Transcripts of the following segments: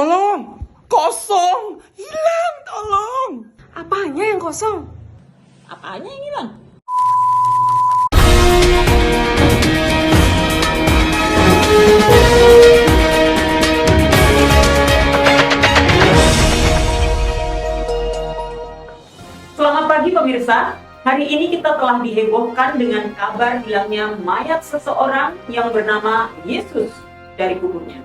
Tolong! Kosong! Hilang, tolong! Apanya yang kosong? Apanya yang hilang? Selamat pagi pemirsa. Hari ini kita telah dihebohkan dengan kabar hilangnya mayat seseorang yang bernama Yesus dari kuburnya.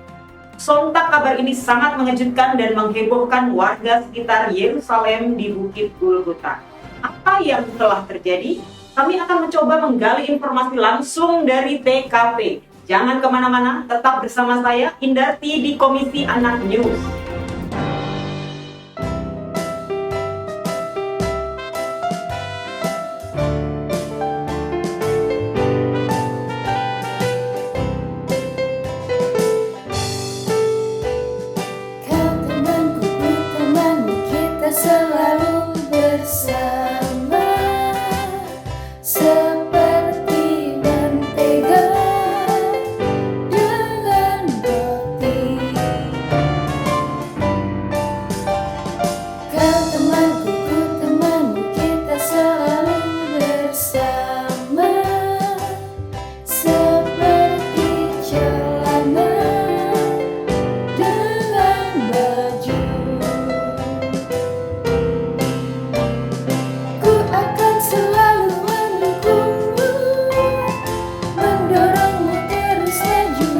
Sontak kabar ini sangat mengejutkan dan menghebohkan warga sekitar Yerusalem di Bukit Golgota. Apa yang telah terjadi? Kami akan mencoba menggali informasi langsung dari TKP. Jangan kemana-mana, tetap bersama saya Indarti di Komisi Anak News. Kau temanku, ku temanmu, kita selalu bersama, seperti mentega dengan roti. Kau temanku, ku temanmu, kita selalu bersama, seperti celana dengan baju. Ku akan selalu mendukungmu, mendorongmu terus maju.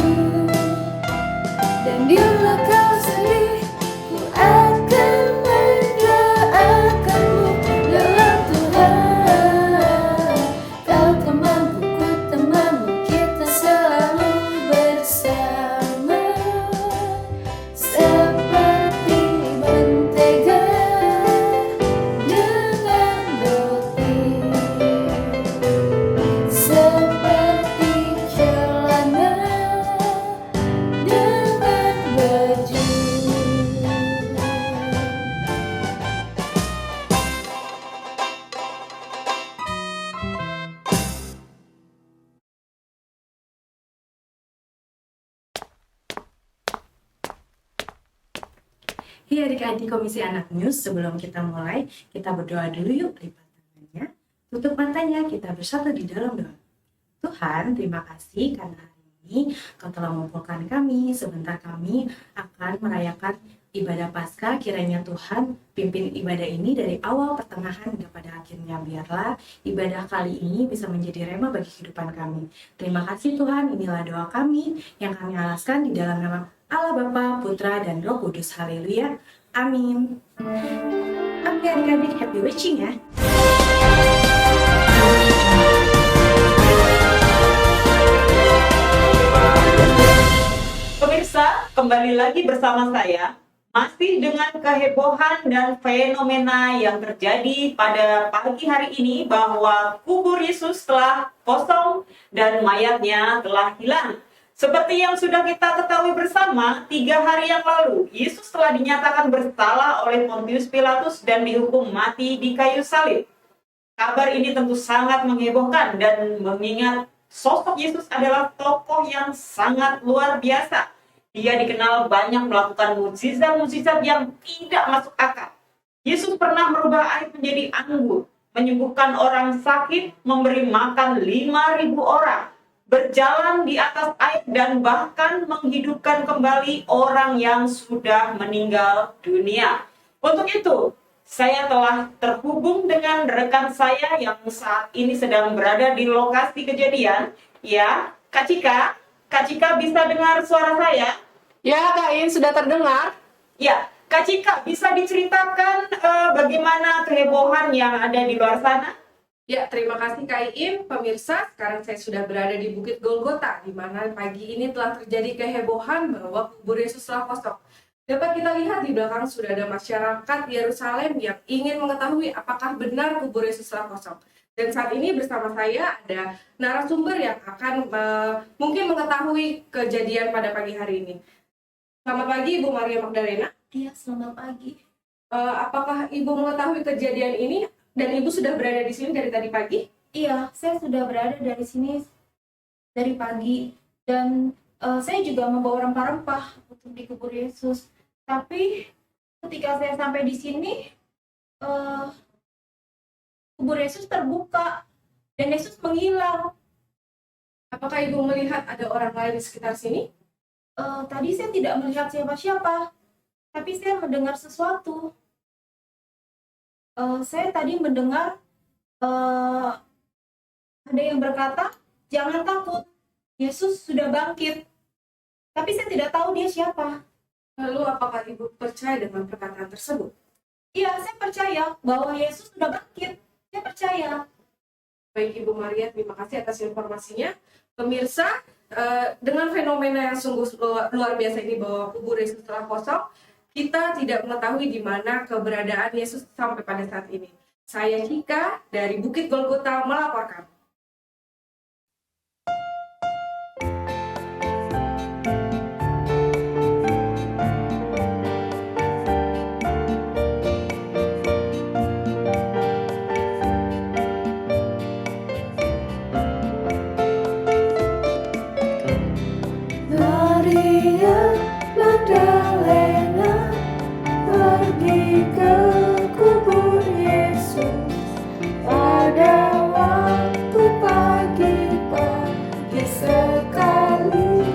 Dan bila kau sedih, ku akan mendoakanmu dalam Tuhan. Kau temanku, ku temanmu, kita selalu bersama, seperti mentega dengan roti, seperti celana dengan baju. Iya, adik-adik Komisi Anak News, sebelum kita mulai, kita berdoa dulu yuk. Lipat tangannya, tutup matanya, kita bersatu di dalam doa. Tuhan, terima kasih karena hari ini Kau telah mengumpulkan kami. Sebentar kami akan merayakan ibadah Paskah. Kiranya Tuhan pimpin ibadah ini dari awal, pertengahan, hingga pada akhirnya. Biarlah ibadah kali ini bisa menjadi rema bagi kehidupan kami. Terima kasih Tuhan, inilah doa kami yang kami alaskan di dalam nama Allah Bapa, Putra, dan Roh Kudus. Haleluya. Amin. Oke adik-adik, happy watching ya. Pemirsa, kembali lagi bersama saya, masih dengan kehebohan dan fenomena yang terjadi pada pagi hari ini bahwa kubur Yesus telah kosong dan mayatnya telah hilang. Seperti yang sudah kita ketahui bersama, 3 hari yang lalu, Yesus telah dinyatakan bersalah oleh Pontius Pilatus dan dihukum mati di kayu salib. Kabar ini tentu sangat menghebohkan dan mengingat sosok Yesus adalah tokoh yang sangat luar biasa. Dia dikenal banyak melakukan mukjizat-mukjizat yang tidak masuk akal. Yesus pernah merubah air menjadi anggur, menyembuhkan orang sakit, memberi makan 5.000 orang, berjalan di atas air, dan bahkan menghidupkan kembali orang yang sudah meninggal dunia. Untuk itu, saya telah terhubung dengan rekan saya yang saat ini sedang berada di lokasi kejadian. Ya, Kak Cika. Kak Cika bisa dengar suara saya? Ya Kak In, sudah terdengar? Ya, Kak Cika bisa diceritakan bagaimana kehebohan yang ada di luar sana? Ya, terima kasih Kak In. Pemirsa, sekarang saya sudah berada di Bukit Golgota, di mana pagi ini telah terjadi kehebohan bahwa kubur Yesus telah kosong. Dapat kita lihat di belakang sudah ada masyarakat Yerusalem yang ingin mengetahui apakah benar kubur Yesus telah kosong. Dan saat ini bersama saya ada narasumber yang akan mungkin mengetahui kejadian pada pagi hari ini. Selamat pagi Ibu Maria Magdalena. Iya, selamat pagi. Apakah Ibu mengetahui kejadian ini dan Ibu sudah berada di sini dari tadi pagi? Iya, saya sudah berada dari sini dari pagi dan saya juga membawa rempah-rempah untuk dikubur Yesus. Tapi ketika saya sampai di sini, kubur Yesus terbuka dan Yesus menghilang. Apakah ibu melihat ada orang lain di sekitar sini? Tadi saya tidak melihat siapa-siapa, tapi saya mendengar sesuatu. Saya tadi mendengar ada yang berkata, "Jangan takut, Yesus sudah bangkit." Tapi saya tidak tahu dia siapa. Lalu apakah ibu percaya dengan perkataan tersebut? Iya, saya percaya bahwa Yesus sudah bangkit. Saya percaya. Baik Ibu Maria, terima kasih atas informasinya. Pemirsa, dengan fenomena yang sungguh luar biasa ini bahwa kubur Yesus telah kosong, kita tidak mengetahui di mana keberadaan Yesus sampai pada saat ini. Saya Cika dari Bukit Golgota melaporkan. Maria Magdalena pergi ke kubur Yesus pada waktu pagi-pagi sekali.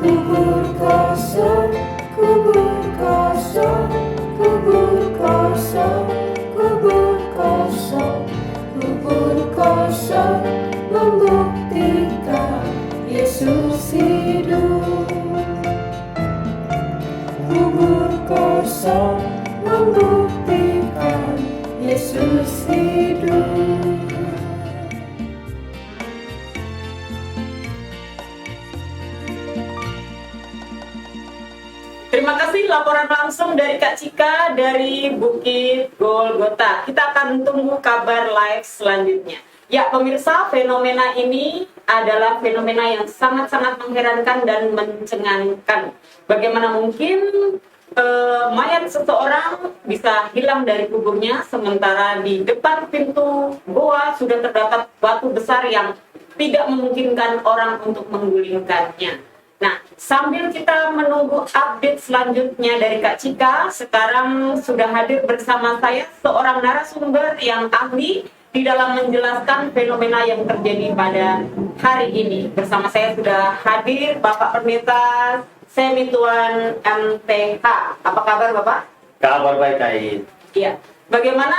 Kubur kosong, kubur kosong, kubur kosong, kubur kosong, kubur kosong membuktikan Yesus hidup. Kubur kosong membuktikan Yesus hidup. Terima kasih laporan langsung dari Kak Cika dari Bukit Golgota. Kita akan tunggu kabar live selanjutnya. Ya pemirsa, fenomena ini adalah fenomena yang sangat-sangat mengherankan dan mencengangkan. Bagaimana mungkin mayat seseorang bisa hilang dari kuburnya, sementara di depan pintu goa sudah terdapat batu besar yang tidak memungkinkan orang untuk menggulingkannya. Nah, sambil kita menunggu update selanjutnya dari Kak Cika, sekarang sudah hadir bersama saya seorang narasumber yang ahli di dalam menjelaskan fenomena yang terjadi pada hari ini. Bersama saya sudah hadir Bapak Pendeta Semituan MTH. Apa kabar Bapak? Kabar baik, Kain. Iya. Bagaimana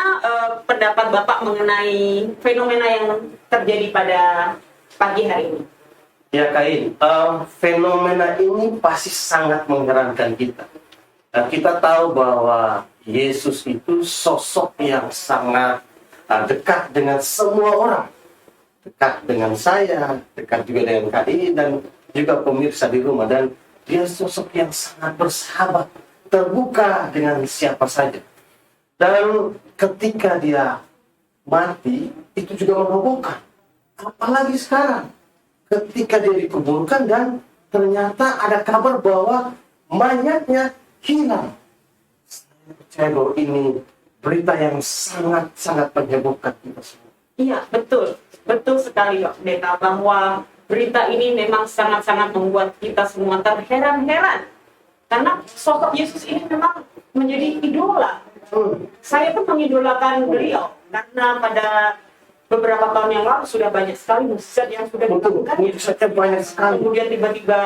pendapat Bapak mengenai fenomena yang terjadi pada pagi hari ini? Ya, Kain, fenomena ini pasti sangat mengherankan kita. Kita tahu bahwa Yesus itu sosok yang sangat dekat dengan semua orang. Dekat dengan saya, dekat juga dengan KI dan juga pemirsa di rumah. Dan dia sosok yang sangat bersahabat, terbuka dengan siapa saja. Dan ketika dia mati, itu juga mengebohkan. Apalagi sekarang, ketika dia dikuburkan dan ternyata ada kabar bahwa mayatnya hilang. Saya percaya bahwa ini berita yang sangat-sangat menyebabkan kita semua. Iya, betul. Betul sekali Pak Pendeta, bahwa berita ini memang sangat-sangat membuat kita semua terheran-heran. Karena sosok Yesus ini memang menjadi idola. Saya pun mengidolakan beliau, karena pada beberapa tahun yang lalu sudah banyak sekali mukjizat yang sudah dilakukan. Mukjizatnya banyak sekali. Kemudian tiba-tiba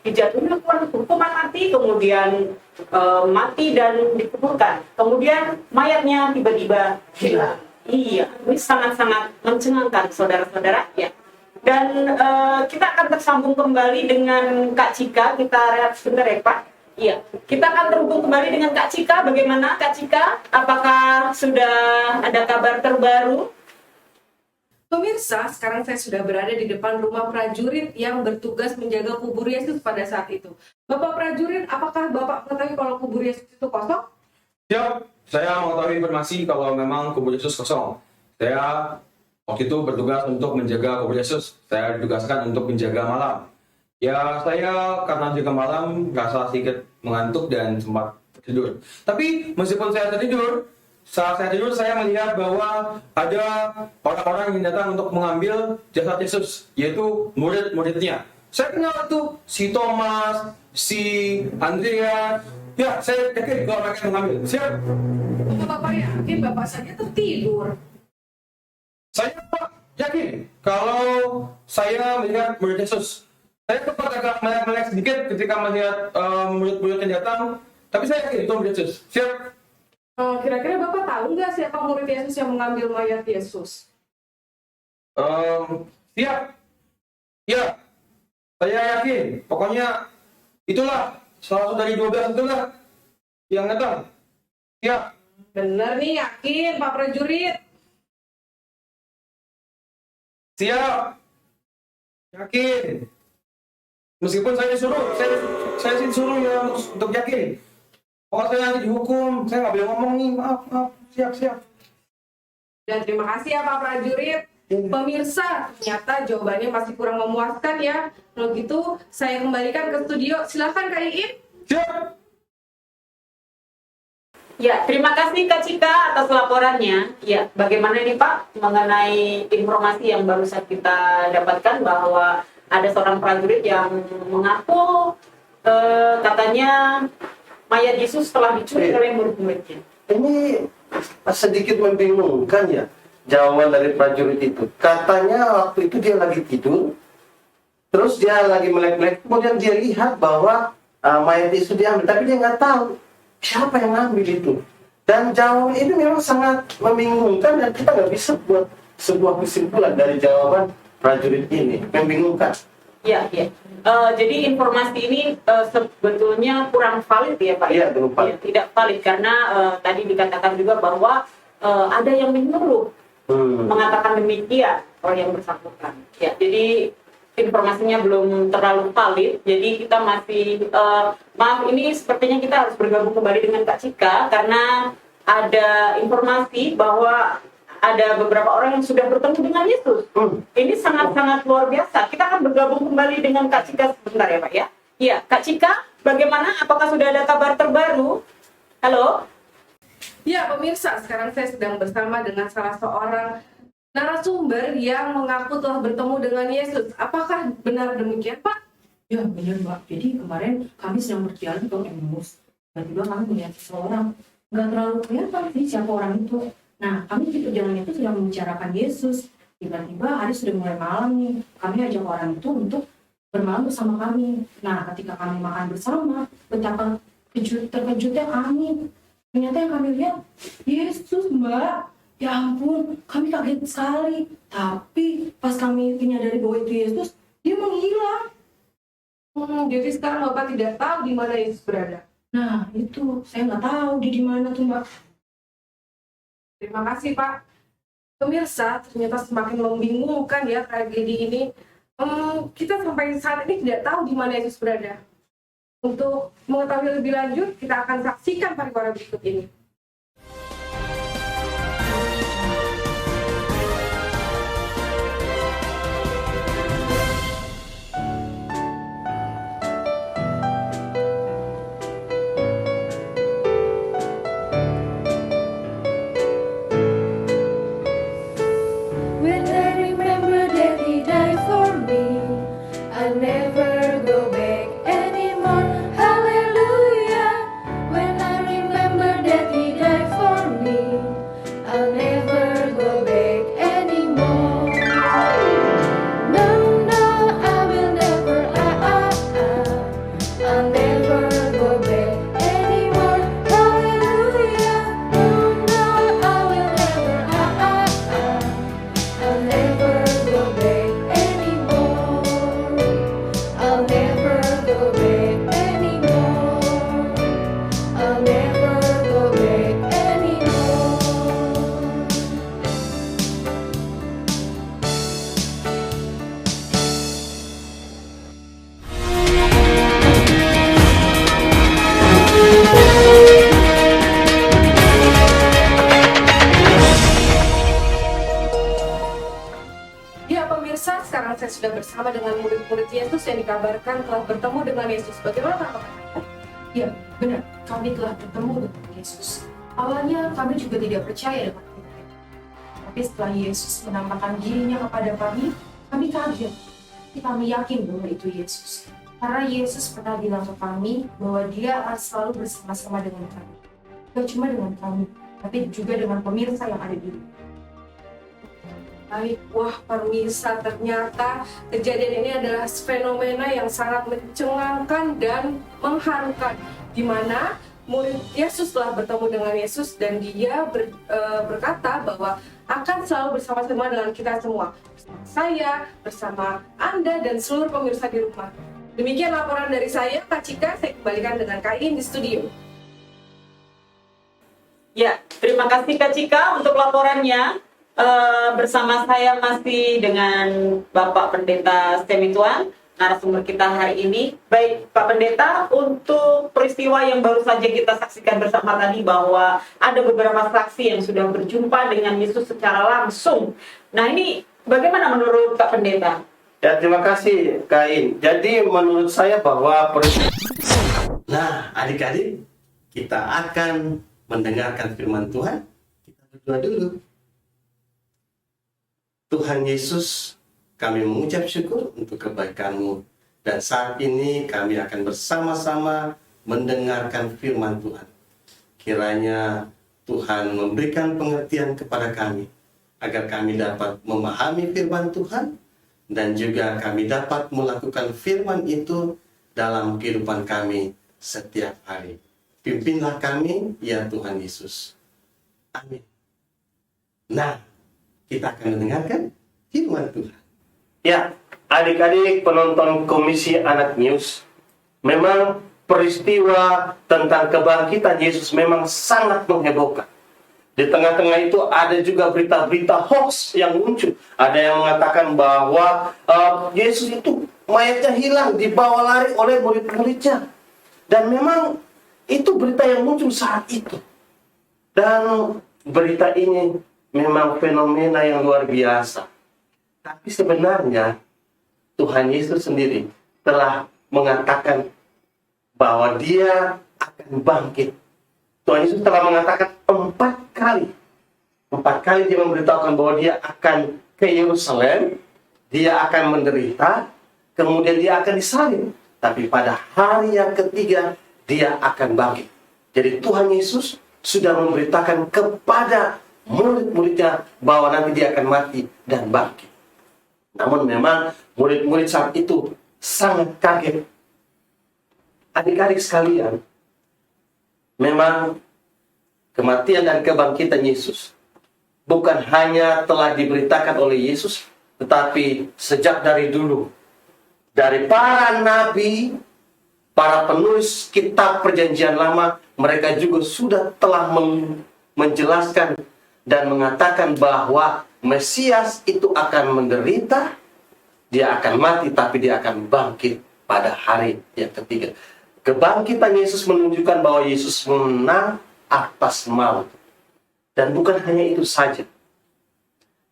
dijatuhi hukuman mati, kemudian mati dan dikuburkan. Kemudian mayatnya tiba-tiba hilang. Iya, ini sangat-sangat mencengangkan saudara-saudara ya. Dan kita akan tersambung kembali dengan Kak Cika. Kita rehat sebentar ya Pak. Iya, kita akan terhubung kembali dengan Kak Cika. Bagaimana Kak Cika? Apakah sudah ada kabar terbaru? Pemirsa, sekarang saya sudah berada di depan rumah prajurit yang bertugas menjaga kubur Yesus pada saat itu. Bapak prajurit, apakah Bapak mengetahui kalau kubur Yesus itu kosong? Siap, saya mengetahui informasi kalau memang kubur Yesus kosong. Saya waktu itu bertugas untuk menjaga kubur Yesus. Saya ditugaskan untuk menjaga malam. Ya, saya karena jaga malam rasa sedikit mengantuk dan sempat tidur. Tapi meskipun saya tertidur, saat saya tidur saya melihat bahwa ada orang-orang yang datang untuk mengambil jasad Yesus, yaitu murid-muridnya. Saya kenal tuh si Thomas, si Andrea. Ya, saya yakin kalau mereka mengambil. Siap. Bapak yakin bapak saja tertidur. Saya yakin kalau saya melihat murid Yesus. Saya sempat agak melek sedikit ketika melihat murid-murid yang datang. Tapi saya yakin itu murid Yesus. Siap. Kira-kira bapak tahu nggak siapa murid Yesus yang mengambil mayat Yesus? Siap. Ya, saya yakin. Pokoknya itulah salah satu dari 12 itulah yang datang. Siap. Bener nih, yakin Pak Prajurit. Siap. Yakin. Meskipun saya disuruh, saya disuruh ya untuk yakin. Kalau saya nanti dihukum, saya nggak boleh ngomong nih. Maaf. Siap. Dan terima kasih ya Pak Prajurit. Pemirsa, ternyata jawabannya masih kurang memuaskan ya. Kalau gitu, saya kembalikan ke studio. Silakan Kak Iin. Siap. Ya, terima kasih Kak Cika atas laporannya. Ya, bagaimana nih Pak mengenai informasi yang barusan kita dapatkan bahwa ada seorang prajurit yang mengaku katanya mayat Yesus telah dicuri oleh murid-muridnya. Ini sedikit membingungkan ya jawaban dari prajurit itu. Katanya waktu itu dia lagi tidur, terus dia lagi melek-melek, kemudian dia lihat bahwa mayat itu diambil, tapi dia nggak tahu siapa yang ngambil itu. Dan jawaban itu memang sangat membingungkan dan kita nggak bisa buat sebuah kesimpulan dari jawaban prajurit ini. Membingungkan. Ya. Jadi informasi ini sebetulnya kurang valid ya Pak. Iya, belum valid. Ya, tidak valid karena tadi dikatakan juga bahwa ada yang menyuruh mengatakan demikian oleh yang bersangkutan. Ya, jadi informasinya belum terlalu valid. Jadi kita masih maaf, ini sepertinya kita harus bergabung kembali dengan Kak Cika karena ada informasi bahwa ada beberapa orang yang sudah bertemu dengan Yesus. Ini sangat-sangat luar biasa. Kita akan bergabung kembali dengan Kak Cika sebentar ya Pak ya. Iya, Kak Cika, bagaimana? Apakah sudah ada kabar terbaru? Halo? Ya pemirsa, sekarang saya sedang bersama dengan salah seorang narasumber yang mengaku telah bertemu dengan Yesus. Apakah benar demikian Pak? Ya benar Mbak, jadi kemarin kami sedang berjalan ke Emmaus. Tiba-tiba kami melihat seseorang, nggak terlalu kelihatan sih siapa orang itu. Nah, kami di perjalanan itu sedang membicarakan Yesus. Tiba-tiba hari sudah mulai malam nih, kami ajak orang itu untuk bermalam bersama kami. Nah, ketika kami makan bersama, betapa terkejutnya kami. Ternyata yang kami lihat, Yesus Mbak. Ya ampun, kami kaget sekali. Tapi pas kami menyadari bahwa itu Yesus, dia menghilang. Jadi sekarang Bapak tidak tahu di mana Yesus berada. Nah, itu saya nggak tahu dia di mana tuh Mbak. Terima kasih Pak. Pemirsa, ternyata semakin membingungkan ya tragedi ini. Kita sampai saat ini tidak tahu di mana Yesus berada. Untuk mengetahui lebih lanjut, kita akan saksikan pariwara berikut ini. When I remember that He died for me, I'll never go back anymore. Hallelujah. When I remember that He died for me, I'll never go back anymore. No, no, I will never, I'll never go back anymore. Hallelujah. No, no, I will never, I'll never go back anymore. I'll never go back anymore. I'll never go back anymore. Ya pemirsa, sekarang saya sudah bersama dengan murid-murid Yesus yang dikabarkan telah bertemu dengan Yesus. Bagaimana Pak? Ya benar, kami telah bertemu dengan Yesus. Awalnya kami juga tidak percaya dengan Tuhan. Tapi setelah Yesus menampakkan dirinya kepada kami kaget. Tapi kami yakin bahwa itu Yesus. Karena Yesus pernah bilang ke kami bahwa dia akan selalu bersama-sama dengan kami. Bukan cuma dengan kami, tapi juga dengan pemirsa yang ada di rumah. Baik, wah pemirsa, ternyata kejadian ini adalah fenomena yang sangat mencengangkan dan mengharukan, di mana murid Yesus telah bertemu dengan Yesus dan dia berkata bahwa akan selalu bersama-sama dengan kita semua, bersama saya, bersama Anda dan seluruh pemirsa di rumah. Demikian laporan dari saya, Kak Cika. Saya kembalikan dengan Kak In di studio. Ya, terima kasih Kak Cika untuk laporannya. Bersama saya masih dengan Bapak Pendeta Semituan, narasumber kita hari ini. Baik Pak Pendeta, untuk peristiwa yang baru saja kita saksikan bersama tadi bahwa ada beberapa saksi yang sudah berjumpa dengan Yesus secara langsung. Nah ini bagaimana menurut Pak Pendeta? Ya, terima kasih Kain. Jadi menurut saya bahwa nah, adik-adik, kita akan mendengarkan firman Tuhan. Kita berdoa dulu. Tuhan Yesus, kami mengucap syukur untuk kebaikan-Mu. Dan saat ini kami akan bersama-sama mendengarkan firman Tuhan. Kiranya Tuhan memberikan pengertian kepada kami, agar kami dapat memahami firman Tuhan, dan juga kami dapat melakukan firman itu dalam kehidupan kami setiap hari. Pimpinlah kami, ya Tuhan Yesus. Amin. Nah, kita akan mendengarkan firman Tuhan. Ya, adik-adik penonton Komisi Anak News, memang peristiwa tentang kebangkitan Yesus memang sangat menghebohkan. Di tengah-tengah itu ada juga berita-berita hoax yang muncul. Ada yang mengatakan bahwa Yesus itu mayatnya hilang, dibawa lari oleh murid-muridnya. Dan memang itu berita yang muncul saat itu. Dan berita ini memang fenomena yang luar biasa. Tapi sebenarnya Tuhan Yesus sendiri telah mengatakan bahwa dia akan bangkit. Tuhan Yesus telah mengatakan 4 kali. 4 kali dia memberitahukan bahwa dia akan ke Yerusalem, dia akan menderita, kemudian dia akan disalib. Tapi pada hari yang ketiga, dia akan bangkit. Jadi Tuhan Yesus sudah memberitakan kepada murid-muridnya bahwa nanti dia akan mati dan bangkit. Namun memang murid-murid saat itu sangat kaget. Adik-adik sekalian, memang kematian dan kebangkitan Yesus bukan hanya telah diberitakan oleh Yesus, tetapi sejak dari dulu, dari para nabi, para penulis kitab Perjanjian Lama, mereka juga sudah telah menjelaskan dan mengatakan bahwa Mesias itu akan menderita, dia akan mati, tapi dia akan bangkit pada hari yang ketiga. Kebangkitan Yesus menunjukkan bahwa Yesus menang atas maut. Dan bukan hanya itu saja.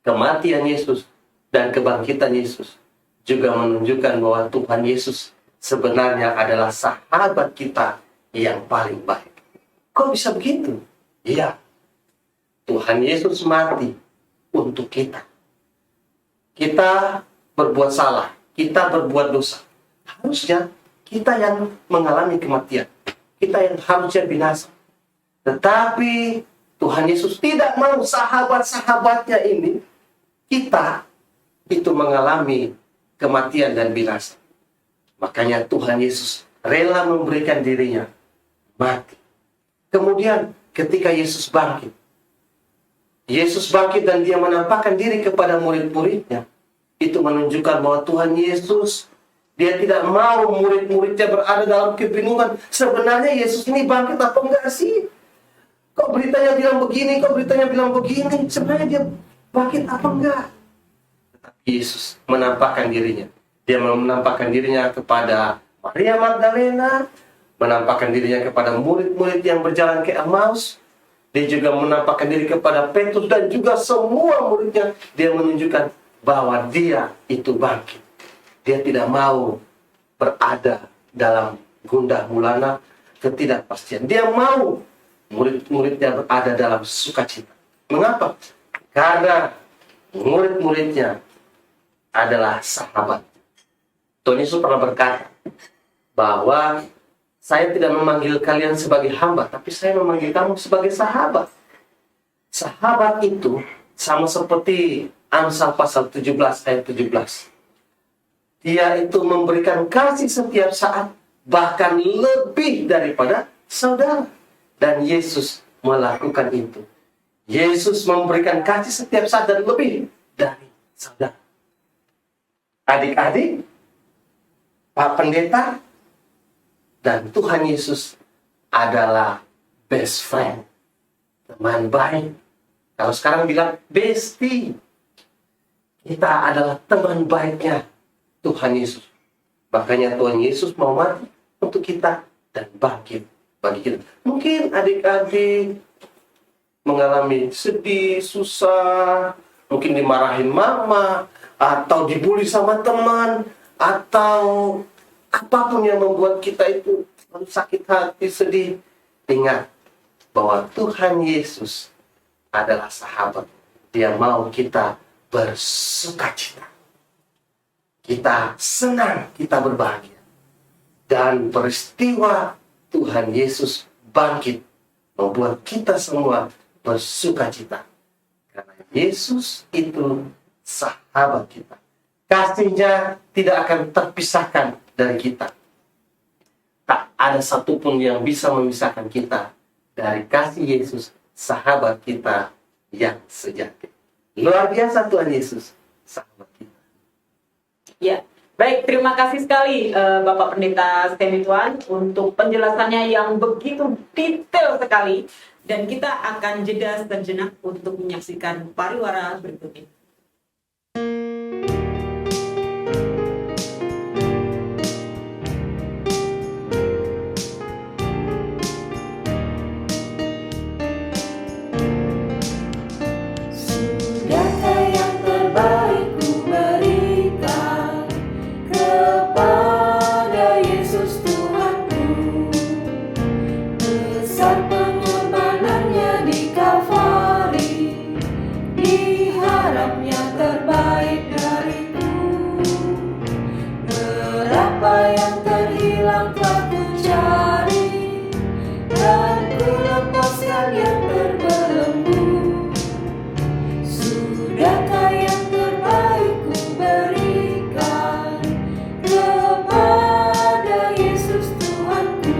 Kematian Yesus dan kebangkitan Yesus juga menunjukkan bahwa Tuhan Yesus sebenarnya adalah sahabat kita yang paling baik. Kok bisa begitu? Iya. Tuhan Yesus mati untuk kita. Kita berbuat salah, kita berbuat dosa. Harusnya kita yang mengalami kematian. Kita yang harusnya binasa. Tetapi Tuhan Yesus tidak mau sahabat-sahabatnya ini, kita itu mengalami kematian dan binasa. Makanya Tuhan Yesus rela memberikan dirinya mati. Kemudian ketika Yesus bangkit dan dia menampakkan diri kepada murid-muridnya. Itu menunjukkan bahwa Tuhan Yesus, dia tidak mau murid-muridnya berada dalam kebingungan. Sebenarnya Yesus ini bangkit apa enggak sih? Kok beritanya bilang begini, kok beritanya bilang begini? Sebenarnya dia bangkit apa enggak? Tetapi Yesus menampakkan dirinya. Dia menampakkan dirinya kepada Maria Magdalena, menampakkan dirinya kepada murid-murid yang berjalan ke Emmaus. Dia juga menampakkan diri kepada Petrus dan juga semua muridnya. Dia menunjukkan bahwa dia itu bangkit. Dia tidak mau berada dalam gundah gulana ketidakpastian. Dia mau murid-muridnya berada dalam sukacita. Mengapa? Karena murid-muridnya adalah sahabat. Tuhan Yesus pernah berkata bahwa saya tidak memanggil kalian sebagai hamba, tapi saya memanggil kamu sebagai sahabat. Sahabat itu sama seperti Amsal pasal 17 ayat 17. Dia itu memberikan kasih setiap saat, bahkan lebih daripada saudara. Dan Yesus melakukan itu. Yesus memberikan kasih setiap saat dan lebih dari saudara. Adik-adik, Pak Pendeta, dan Tuhan Yesus adalah best friend, teman baik. Kalau sekarang bilang bestie, kita adalah teman baiknya Tuhan Yesus. Makanya Tuhan Yesus mau mati untuk kita dan bangkit bagi kita. Mungkin adik-adik mengalami sedih, susah, mungkin dimarahin mama, atau dibully sama teman, atau apapun yang membuat kita itu sakit hati, sedih. Ingat bahwa Tuhan Yesus adalah sahabat. Dia mau kita bersukacita. Kita senang, kita berbahagia. Dan peristiwa Tuhan Yesus bangkit membuat kita semua bersukacita. Karena Yesus itu sahabat kita. Kasihnya tidak akan terpisahkan dari kita. Tak ada satupun yang bisa memisahkan kita dari kasih Yesus, sahabat kita yang sejati. Luar biasa Tuhan Yesus, sahabat kita. Ya, baik, terima kasih sekali Bapak Pendeta Stanley Tuan untuk penjelasannya yang begitu detail sekali. Dan kita akan jeda sejenak untuk menyaksikan pariwara berikut ini. Sudahkah yang terbaik ku berikan kepada Yesus Tuhanku? Besar pengorbanannya di Kalvari, diharapnya terbaik dariku. Berapa yang terhilang telah ku cari, dan ku lepaskan yang terbelenggu. Sudahkah yang terbaik ku berikan kepada Yesus Tuhanku?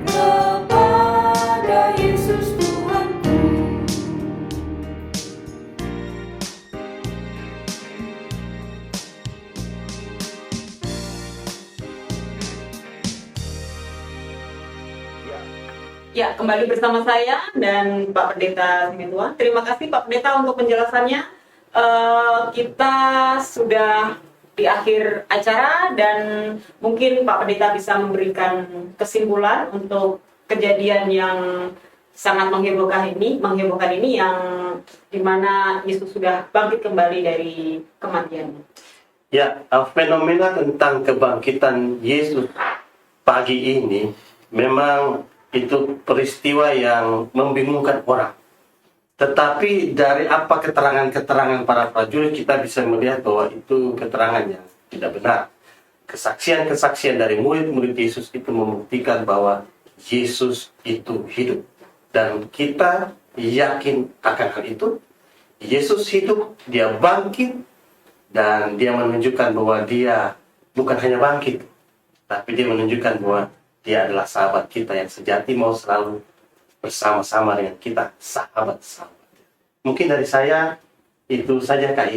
Kepada Yesus Tuhanku. Ya, kembali bersama saya dan Pak Pendeta Simetuan. Terima kasih Pak Pendeta untuk penjelasannya. Kita sudah di akhir acara dan mungkin Pak Pendeta bisa memberikan kesimpulan untuk kejadian yang sangat menghebohkan ini yang dimana Yesus sudah bangkit kembali dari kematiannya. Ya, fenomena tentang kebangkitan Yesus pagi ini memang itu peristiwa yang membingungkan orang. Tetapi dari apa keterangan-keterangan para prajurit kita bisa melihat bahwa itu keterangan yang tidak benar. Kesaksian-kesaksian dari murid-murid Yesus itu membuktikan bahwa Yesus itu hidup. Dan kita yakin akan hal itu. Yesus hidup, dia bangkit, dan dia menunjukkan bahwa dia bukan hanya bangkit, tapi dia menunjukkan bahwa dia adalah sahabat kita yang sejati, mau selalu bersama-sama dengan kita, sahabat-sahabat. Mungkin dari saya itu saja, Kak.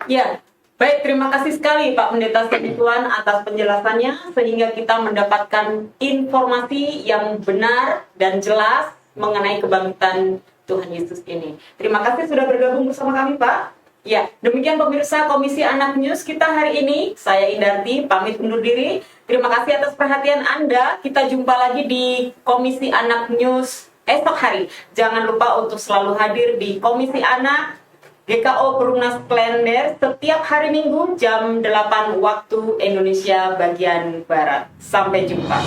Ya, baik, terima kasih sekali Pak Pendeta Simetuan atas penjelasannya sehingga kita mendapatkan informasi yang benar dan jelas mengenai kebangkitan Tuhan Yesus ini. Terima kasih sudah bergabung bersama kami, Pak. Ya, demikian pemirsa Komisi Anak News kita hari ini. Saya Indarti, pamit undur diri. Terima kasih atas perhatian Anda. Kita jumpa lagi di Komisi Anak News esok hari. Jangan lupa untuk selalu hadir di Komisi Anak GKO Perumnas Klender setiap hari Minggu jam 8 waktu Indonesia bagian Barat. Sampai jumpa.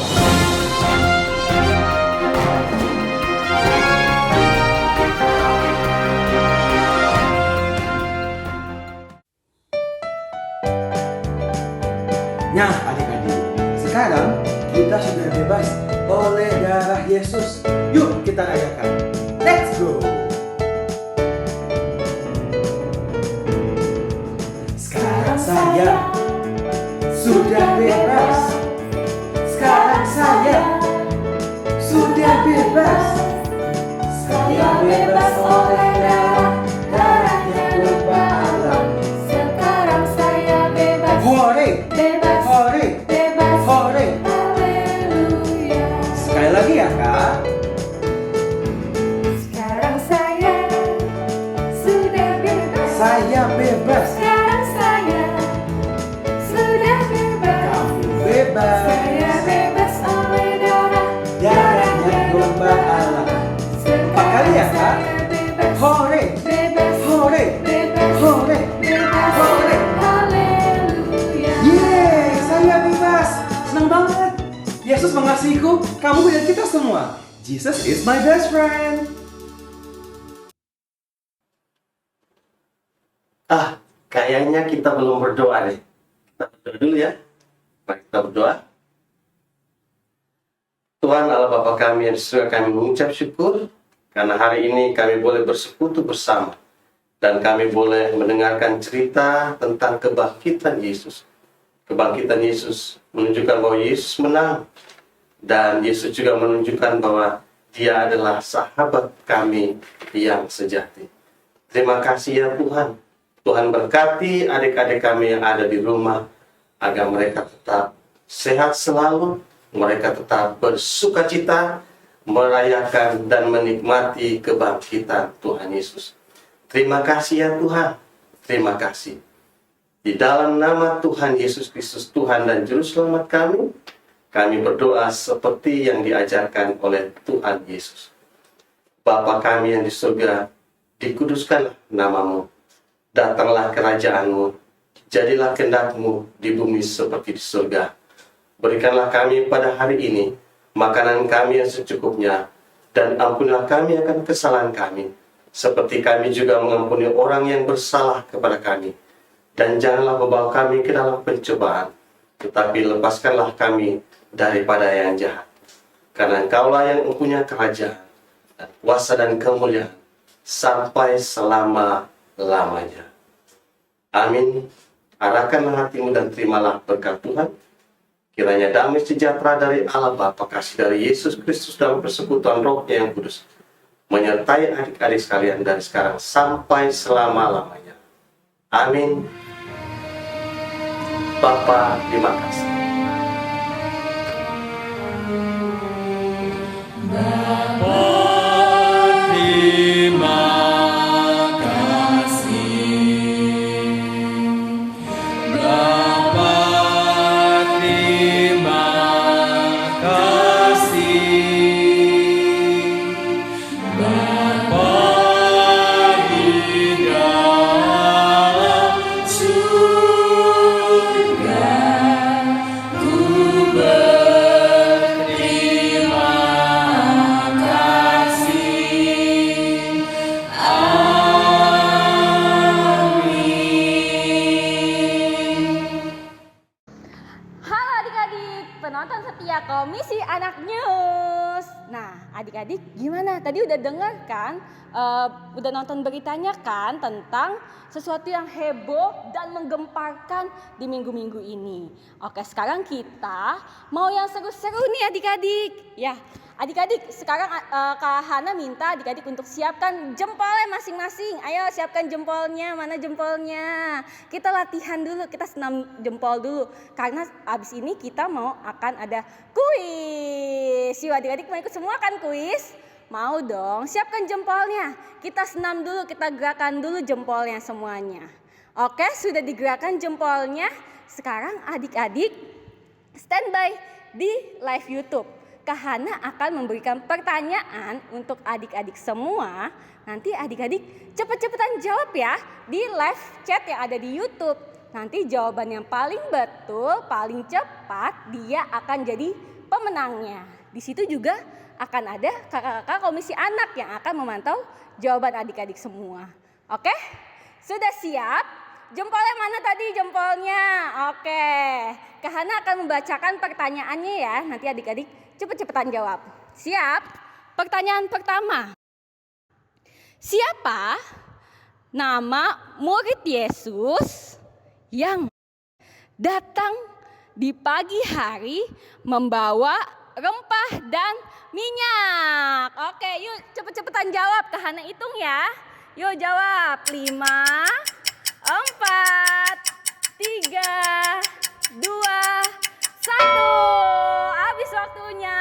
Nah, adik-adik, sekarang kita sudah bebas oleh darah Yesus. Yuk kita rayakan. Let's go! Sekarang saya sudah bebas. Sekarang saya sudah bebas. Saya bebas oleh darahnya domba Allah. Sekarang saya bebas, Hore! bebas, Hore! bebas. Hore! Haleluya. Sekali lagi ya kak. Sekarang saya sudah bebas. Saya bebas. Sekarang saya sudah bebas. Kamu bebas. Saya bebas oleh Darahnya domba Allah. Empat kali ya kak. bebas, Hore! bebas, Hore! bebas, Hore! bebas. Hore! Haleluya. Yeay, saya bebas. Senang banget. Yesus mengasihiku, kamu dan kita semua. Jesus is my best friend. Kayaknya kita belum berdoa nih. Kita berdoa dulu ya. Mari kita berdoa. Tuhan Allah Bapa kami yang di surga, kami mengucap syukur karena hari ini kami boleh bersekutu bersama dan kami boleh mendengarkan cerita tentang kebangkitan Yesus. Kebangkitan Yesus menunjukkan bahwa Yesus menang dan Yesus juga menunjukkan bahwa Dia adalah sahabat kami yang sejati. Terima kasih ya Tuhan. Tuhan berkati adik-adik kami yang ada di rumah agar mereka tetap sehat selalu, mereka tetap bersukacita merayakan dan menikmati kebangkitan Tuhan Yesus. Terima kasih ya Tuhan. Terima kasih. Di dalam nama Tuhan Yesus Kristus, Tuhan dan Juru Selamat kami berdoa seperti yang diajarkan oleh Tuhan Yesus. Bapa kami yang di surga, dikuduskanlah namamu. Datanglah kerajaanmu, jadilah kehendak-Mu di bumi seperti di surga. Berikanlah kami pada hari ini makanan kami yang secukupnya, dan ampunilah kami akan kesalahan kami, seperti kami juga mengampuni orang yang bersalah kepada kami. Dan janganlah membawa kami ke dalam pencobaan, tetapi lepaskanlah kami daripada yang jahat. Karena Engkaulah yang mempunyai kerajaan, dan kuasa dan kemuliaan, sampai selama-lamanya. Amin. Arahkanlah hatimu dan terimalah berkat Tuhan. Kiranya damai sejahtera dari Allah Bapa, kasih dari Yesus Kristus dalam persekutuan Roh-Nya yang kudus menyertai adik-adik sekalian dari sekarang sampai selama-lamanya. Amin. Bapa, terima kasih. Halo adik-adik, penonton setia Komisi Anak News. Nah, adik-adik gimana? Tadi udah dengar kan? Udah nonton beritanya kan tentang sesuatu yang heboh dan menggemparkan di minggu-minggu ini. Oke, sekarang kita mau yang seru-seru nih adik-adik. Ya, adik-adik sekarang Kak Hana minta adik-adik untuk siapkan jempolnya masing-masing. Ayo siapkan jempolnya, mana jempolnya? Kita latihan dulu, kita senam jempol dulu. Karena abis ini kita akan ada kuis. Yuk adik-adik mau ikut semua kan kuis? Mau dong, siapkan jempolnya. Kita senam dulu, kita gerakan dulu jempolnya semuanya. Oke, sudah digerakkan jempolnya. Sekarang adik-adik standby di live YouTube. Kak Hana akan memberikan pertanyaan untuk adik-adik semua. Nanti adik-adik cepet-cepetan jawab ya di live chat yang ada di YouTube. Nanti jawaban yang paling betul, paling cepat, dia akan jadi pemenangnya. Di situ juga akan ada kakak-kakak Komisi Anak yang akan memantau jawaban adik-adik semua. Oke? Sudah siap? Jempolnya mana tadi jempolnya? Oke. Kak Hana akan membacakan pertanyaannya ya. Nanti adik-adik cepet-cepetan jawab. Siap? Pertanyaan pertama. Siapa nama murid Yesus yang datang di pagi hari membawa rempah dan minyak? Oke, yuk cepet-cepetan jawab. Kak Hana hitung ya. Yuk jawab. 5, 4, 3, 2, 1. Habis waktunya.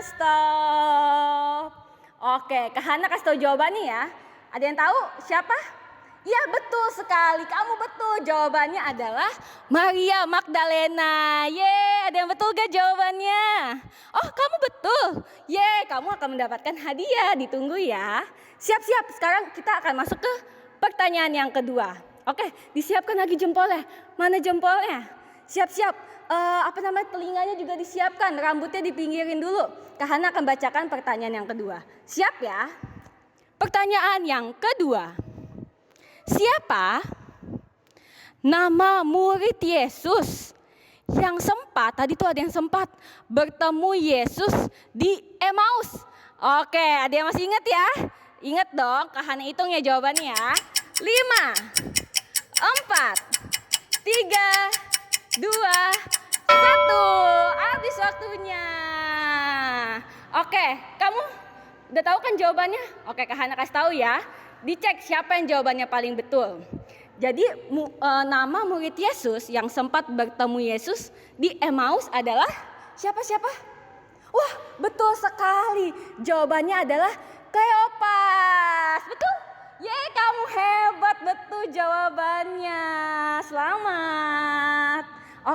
Stop. Oke, Kak Hana kasih tahu jawabannya ya. Ada yang tahu siapa? Iya, betul sekali. Kamu betul. Jawabannya adalah Maria Magdalena. Ada yang betul gak jawabannya? Oh, kamu betul. Kamu akan mendapatkan hadiah. Ditunggu ya. Siap-siap. Sekarang kita akan masuk ke pertanyaan yang kedua. Oke, disiapkan lagi jempolnya. Mana jempolnya? Siap-siap. Telinganya juga disiapkan. Rambutnya dipinggirin dulu. Kak Hana akan bacakan pertanyaan yang kedua. Siap ya? Pertanyaan yang kedua. Siapa nama murid Yesus yang sempat, tadi tuh ada yang sempat bertemu Yesus di Emmaus? Oke, ada yang masih ingat ya? Ingat dong, Kak Hana hitung ya jawabannya ya. 5, 4, 3, 2, 1. Habis waktunya. Oke, kamu udah tahu kan jawabannya? Oke, Kak Hana kasih tahu ya. Dicek siapa yang jawabannya paling betul. Jadi nama murid Yesus yang sempat bertemu Yesus di Emmaus adalah siapa? Wah, betul sekali. Jawabannya adalah Kleopas. Betul? Kamu hebat, betul jawabannya. Selamat.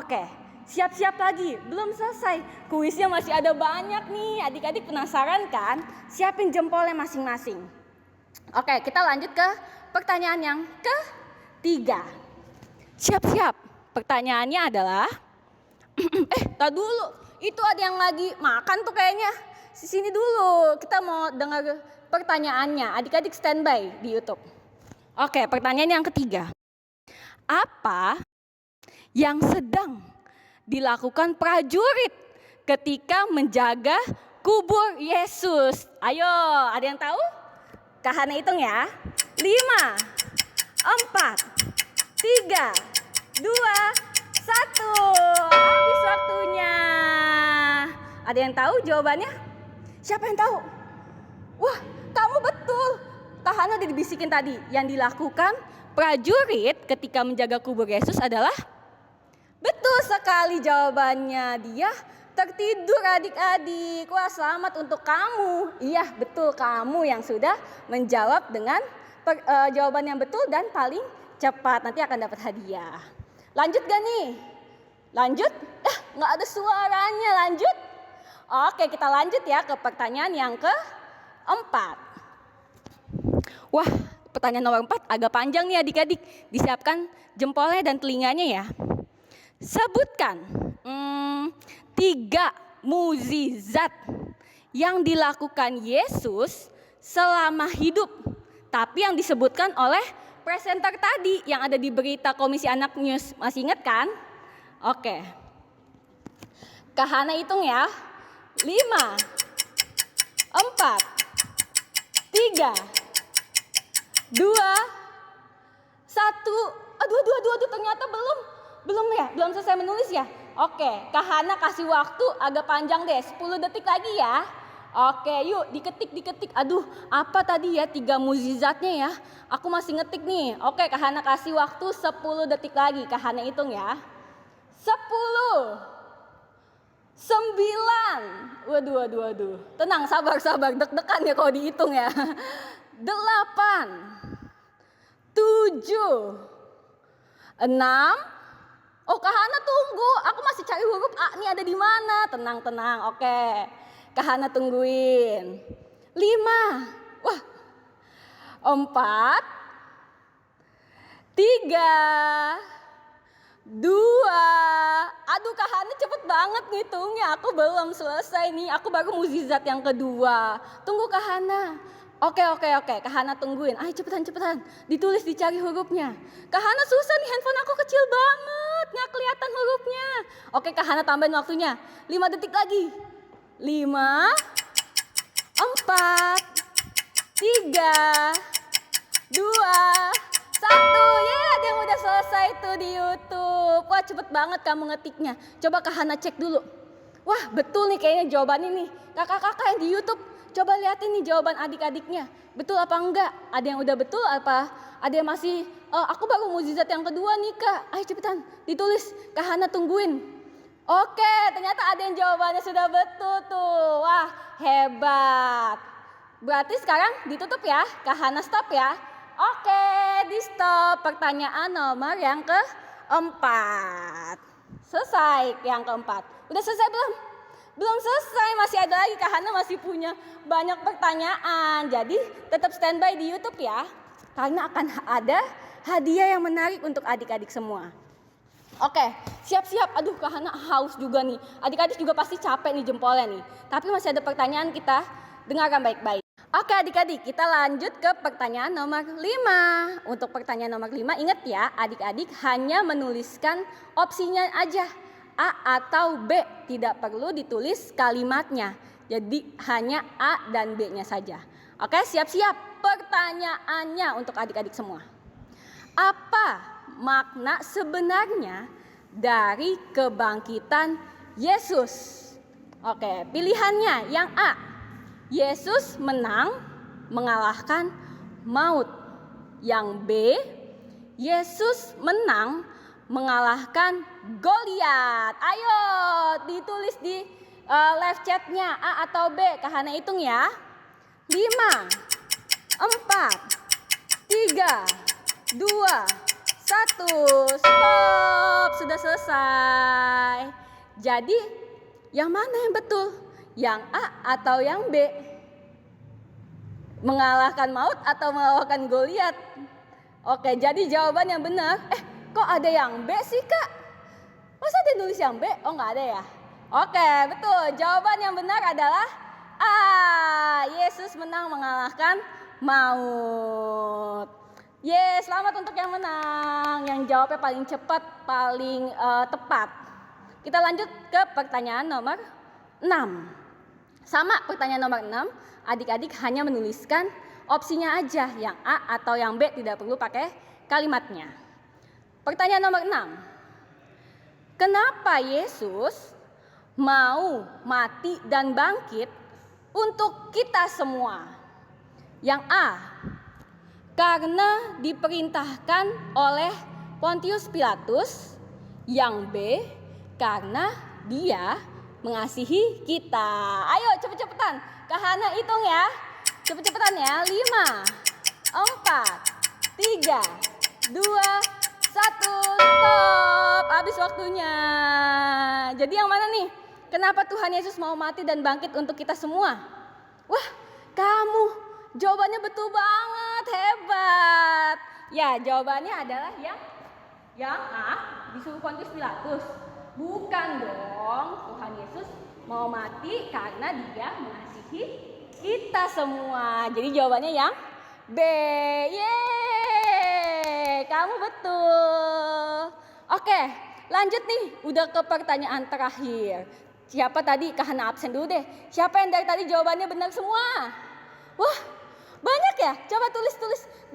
Oke, siap-siap lagi. Belum selesai. Kuisnya masih ada banyak nih. Adik-adik penasaran kan? Siapin jempolnya masing-masing. Oke, kita lanjut ke pertanyaan yang ketiga. Siap-siap. Pertanyaannya adalah tar dulu. Itu ada yang lagi makan tuh kayaknya. Sini dulu. Kita mau dengar pertanyaannya. Adik-adik standby di YouTube. Oke, pertanyaan yang ketiga. Apa yang sedang dilakukan prajurit ketika menjaga kubur Yesus? Ayo, ada yang tahu? Kak Hana hitung ya. 5, 4, 3, 2, 1. Habis waktunya. Ada yang tahu jawabannya? Siapa yang tahu? Wah, kamu betul. Kak Hana udah dibisikin tadi. Yang dilakukan prajurit ketika menjaga kubur Yesus adalah betul sekali jawabannya. Dia tertidur adik-adik. Wah, selamat untuk kamu. Iya, betul, kamu yang sudah menjawab dengan jawaban yang betul dan paling cepat. Nanti akan dapat hadiah. Lanjut gak nih? Lanjut? Nggak ada suaranya. Lanjut? Oke, kita lanjut ya ke pertanyaan yang keempat. Wah, pertanyaan nomor 4 agak panjang nih adik-adik. Disiapkan jempolnya dan telinganya ya. Sebutkan 3 mukjizat yang dilakukan Yesus selama hidup, tapi yang disebutkan oleh presenter tadi yang ada di berita Komisi Anak News. Masih ingat kan? Oke. Kak Hana hitung ya. 5, 4, 3, 2, 1. Aduh, ternyata belum ya, belum selesai menulis ya. Oke, Kak Hana kasih waktu agak panjang deh, 10 detik lagi ya. Oke, yuk diketik. Aduh, apa tadi ya 3 mukjizatnya ya? Aku masih ngetik nih. Oke, Kak Hana kasih waktu 10 detik lagi. Kak Hana hitung ya. 10, 9. Waduh. Tenang, sabar. Deg-degan ya kalau dihitung ya. 8, 7, 6. Oh, Kak Hana tunggu. Aku masih cari huruf A nih ada di mana. Tenang. Oke. Kak Hana tungguin. 5. Wah. 4, 3, 2. Aduh, Kak Hana cepet banget ngitungnya. Aku belum selesai nih. Aku baru mukjizat yang kedua. Tunggu Kak Hana. Oke. Kak Hana tungguin. Ayo cepetan. Ditulis, dicari hurufnya. Kak Hana susah nih, handphone aku kecil banget. Nggak kelihatan hurufnya. Oke, Kak Hana tambahin waktunya. 5 detik lagi. 5, 4, 3, 2, 1. Ya, ada yang udah selesai tuh di YouTube. Wah, cepet banget kamu ngetiknya. Coba Kak Hana cek dulu. Wah, betul nih kayaknya jawaban ini. Kakak-kakak yang di YouTube, coba liatin nih jawaban adik-adiknya. Betul apa enggak? Ada yang udah betul apa? Ada yang masih, aku baru mukjizat yang kedua nih Kak. Ayo cepetan, ditulis. Kak Hana tungguin. Oke, ternyata ada yang jawabannya sudah betul tuh. Wah, hebat. Berarti sekarang ditutup ya. Kak Hana stop ya. Oke, di stop. Pertanyaan nomor yang keempat. Selesai yang keempat. Udah selesai belum? Belum selesai, masih ada lagi. Kak Hana masih punya banyak pertanyaan. Jadi tetap standby di YouTube ya. Karena akan ada hadiah yang menarik untuk adik-adik semua. Oke, siap-siap. Aduh, Kak Hana haus juga nih. Adik-adik juga pasti capek nih jempolnya nih. Tapi masih ada pertanyaan, kita dengarkan baik-baik. Oke adik-adik, kita lanjut ke pertanyaan nomor 5. Untuk pertanyaan nomor 5, ingat ya adik-adik hanya menuliskan opsinya aja. A atau B, tidak perlu ditulis kalimatnya. Jadi hanya A dan B-nya saja. Oke, siap-siap. Pertanyaannya untuk adik-adik semua. Apa makna sebenarnya dari kebangkitan Yesus? Oke, pilihannya yang A. Yesus menang mengalahkan maut. Yang B, Yesus menang mengalahkan Goliat. Ayo ditulis di live chatnya A atau B. Kak Hana hitung ya. 5, 4, 3, 2, 1. Stop. Sudah selesai. Jadi yang mana yang betul? Yang A atau yang B? Mengalahkan maut atau mengalahkan Goliat? Oke, jadi jawaban yang benar. Kok ada yang B sih Kak? Masa ada nulis yang B? Oh nggak ada ya? Oke, betul. Jawaban yang benar adalah A. Yesus menang mengalahkan maut. Selamat untuk yang menang. Yang jawabnya paling cepat, paling tepat. Kita lanjut ke pertanyaan nomor 6. Sama pertanyaan nomor 6, adik-adik hanya menuliskan opsinya aja. Yang A atau yang B, tidak perlu pakai kalimatnya. Pertanyaan nomor 6. Kenapa Yesus mau mati dan bangkit untuk kita semua? Yang A, karena diperintahkan oleh Pontius Pilatus. Yang B, karena dia mengasihi kita. Ayo cepet-cepetan. Kak Hana hitung ya. Cepet-cepetan ya. 5, 4, 3, 2, 1. Stop. Habis waktunya. Jadi yang mana nih? Kenapa Tuhan Yesus mau mati dan bangkit untuk kita semua? Wah, kamu jawabannya betul banget. Hebat. Ya, jawabannya adalah yang A, disuruh Pontius Pilatus. Bukan dong, Tuhan Yesus mau mati karena dia mengasihi kita semua. Jadi jawabannya yang B. Yeay, kamu betul. Oke, lanjut nih, udah ke pertanyaan terakhir. Siapa tadi? Kak Hana absen dulu deh. Siapa yang dari tadi jawabannya benar semua? Wah, banyak ya? Coba tulis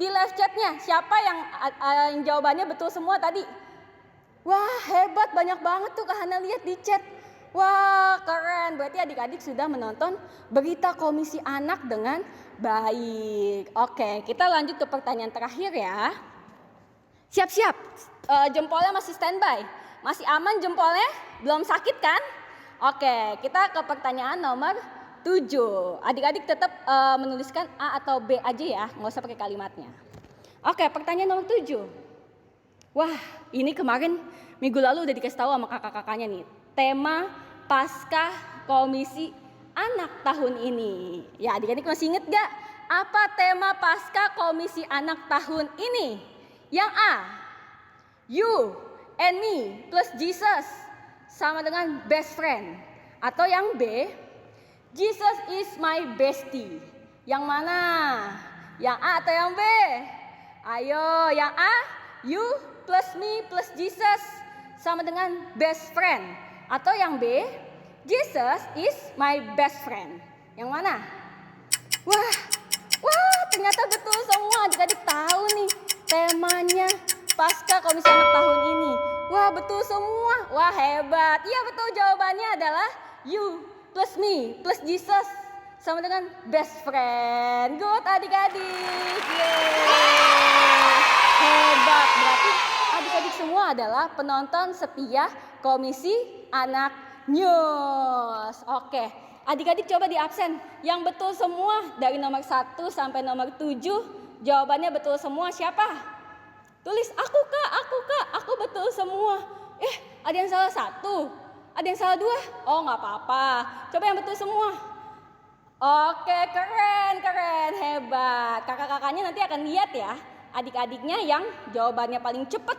di live chatnya. Siapa yang jawabannya betul semua tadi? Wah, hebat, banyak banget tuh Kak Hana lihat di chat. Wah, keren. Berarti adik-adik sudah menonton berita Komisi Anak dengan baik. Oke, kita lanjut ke pertanyaan terakhir ya. Siap-siap. Jempolnya masih standby. Masih aman jempolnya? Belum sakit kan? Oke, kita ke pertanyaan nomor 7. Adik-adik tetap menuliskan A atau B aja ya, nggak usah pakai kalimatnya. Oke, pertanyaan nomor 7. Wah, ini kemarin minggu lalu udah dikasih tahu sama kakak-kakaknya nih. Tema Paskah Komisi Anak tahun ini. Ya, adik-adik masih inget gak? Apa tema Paskah Komisi Anak tahun ini? Yang A, you and me plus Jesus sama dengan best friend. Atau yang B, Jesus is my bestie. Yang mana? Yang A atau yang B? Ayo, yang A, you plus me plus Jesus sama dengan best friend. Atau yang B, Jesus is my best friend. Yang mana? Wah, ternyata betul semua. Adik-adik tahu nih temanya Pasca Komisi Anak tahun ini. Wah, betul semua. Wah, hebat. Iya, betul, jawabannya adalah you plus me plus Jesus sama dengan best friend. Good, adik-adik. Yeay. Hebat. Berarti adik-adik semua adalah penonton setia Komisi Anak News. Oke, adik-adik coba di absen. Yang betul semua dari nomor 1 sampai nomor 7, jawabannya betul semua siapa? Tulis, aku kak, aku betul semua. Ada yang salah 1, ada yang salah 2. Oh, nggak apa-apa. Coba yang betul semua. Oke, keren, hebat. Kakak-kakaknya nanti akan lihat ya, adik-adiknya yang jawabannya paling cepat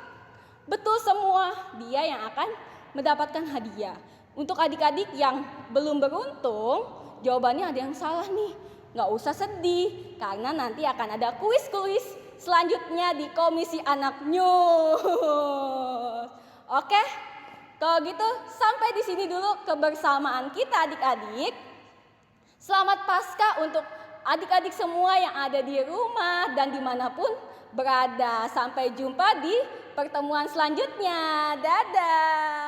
betul semua, dia yang akan mendapatkan hadiah. Untuk adik-adik yang belum beruntung, jawabannya ada yang salah nih. Nggak usah sedih, karena nanti akan ada kuis-kuis selanjutnya di Komisi Anak News. Oke, kalau gitu sampai di sini dulu kebersamaan kita adik-adik. Selamat Pasca untuk adik-adik semua yang ada di rumah dan dimanapun berada. Sampai jumpa di pertemuan selanjutnya. Dadah.